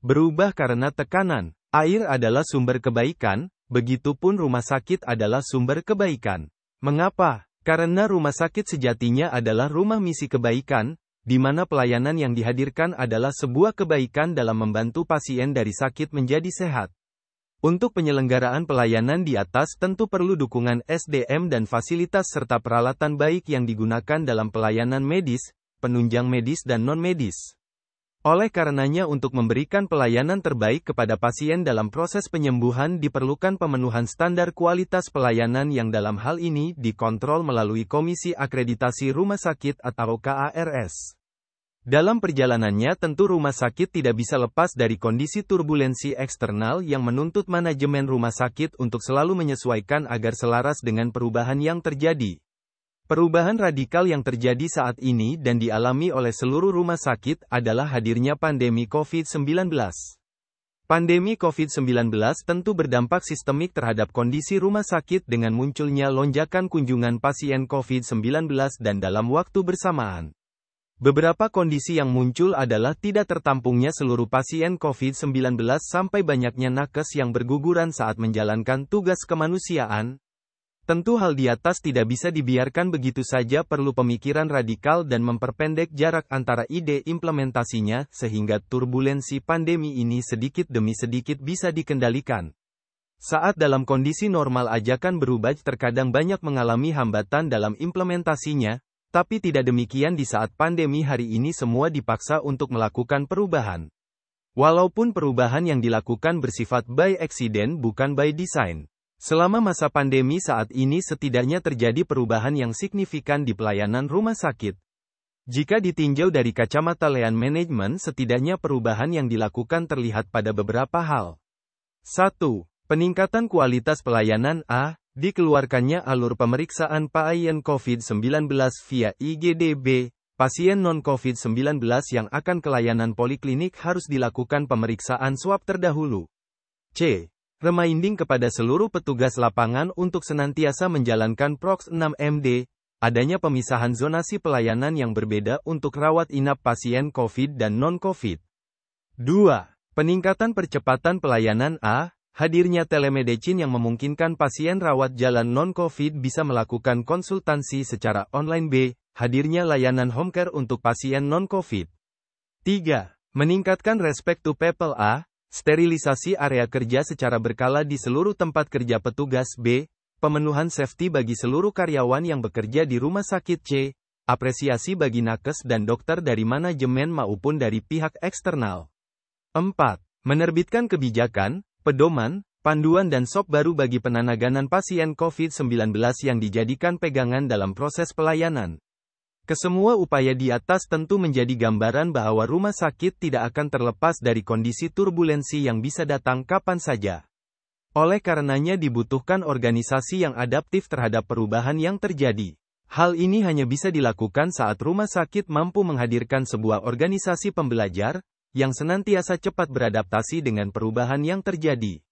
berubah karena tekanan. Air adalah sumber kebaikan, begitupun rumah sakit adalah sumber kebaikan. Mengapa? Karena rumah sakit sejatinya adalah rumah misi kebaikan, di mana pelayanan yang dihadirkan adalah sebuah kebaikan dalam membantu pasien dari sakit menjadi sehat. Untuk penyelenggaraan pelayanan di atas tentu perlu dukungan SDM dan fasilitas serta peralatan baik yang digunakan dalam pelayanan medis, penunjang medis dan non-medis. Oleh karenanya untuk memberikan pelayanan terbaik kepada pasien dalam proses penyembuhan diperlukan pemenuhan standar kualitas pelayanan yang dalam hal ini dikontrol melalui Komisi Akreditasi Rumah Sakit atau KARS. Dalam perjalanannya tentu rumah sakit tidak bisa lepas dari kondisi turbulensi eksternal yang menuntut manajemen rumah sakit untuk selalu menyesuaikan agar selaras dengan perubahan yang terjadi. Perubahan radikal yang terjadi saat ini dan dialami oleh seluruh rumah sakit adalah hadirnya pandemi COVID-19. Pandemi COVID-19 tentu berdampak sistemik terhadap kondisi rumah sakit dengan munculnya lonjakan kunjungan pasien COVID-19 dan dalam waktu bersamaan. Beberapa kondisi yang muncul adalah tidak tertampungnya seluruh pasien COVID-19 sampai banyaknya nakes yang berguguran saat menjalankan tugas kemanusiaan. Tentu hal di atas tidak bisa dibiarkan begitu saja, perlu pemikiran radikal dan memperpendek jarak antara ide implementasinya, sehingga turbulensi pandemi ini sedikit demi sedikit bisa dikendalikan. Saat dalam kondisi normal ajakan berubah terkadang banyak mengalami hambatan dalam implementasinya, tapi tidak demikian di saat pandemi hari ini semua dipaksa untuk melakukan perubahan. Walaupun perubahan yang dilakukan bersifat by accident bukan by design. Selama masa pandemi saat ini setidaknya terjadi perubahan yang signifikan di pelayanan rumah sakit. Jika ditinjau dari kacamata lean manajemen setidaknya perubahan yang dilakukan terlihat pada beberapa hal. 1. Peningkatan kualitas pelayanan. Dikeluarkannya alur pemeriksaan pasien COVID-19 via IGDB, pasien non-COVID-19 yang akan ke layanan poliklinik harus dilakukan pemeriksaan swab terdahulu. C. Reminding kepada seluruh petugas lapangan untuk senantiasa menjalankan Proks 6MD, adanya pemisahan zonasi pelayanan yang berbeda untuk rawat inap pasien COVID dan non-COVID. 2. Peningkatan percepatan pelayanan. Hadirnya telemedicine yang memungkinkan pasien rawat jalan non-COVID bisa melakukan konsultasi secara online. B. Hadirnya layanan home care untuk pasien non-COVID. 3. Meningkatkan respect to people. Sterilisasi area kerja secara berkala di seluruh tempat kerja petugas. B. Pemenuhan safety bagi seluruh karyawan yang bekerja di rumah sakit. C. Apresiasi bagi nakes dan dokter dari manajemen maupun dari pihak eksternal. 4. Menerbitkan kebijakan, pedoman, panduan dan SOP baru bagi penanganan pasien COVID-19 yang dijadikan pegangan dalam proses pelayanan. Kesemua upaya di atas tentu menjadi gambaran bahwa rumah sakit tidak akan terlepas dari kondisi turbulensi yang bisa datang kapan saja. Oleh karenanya dibutuhkan organisasi yang adaptif terhadap perubahan yang terjadi. Hal ini hanya bisa dilakukan saat rumah sakit mampu menghadirkan sebuah organisasi pembelajar, yang senantiasa cepat beradaptasi dengan perubahan yang terjadi.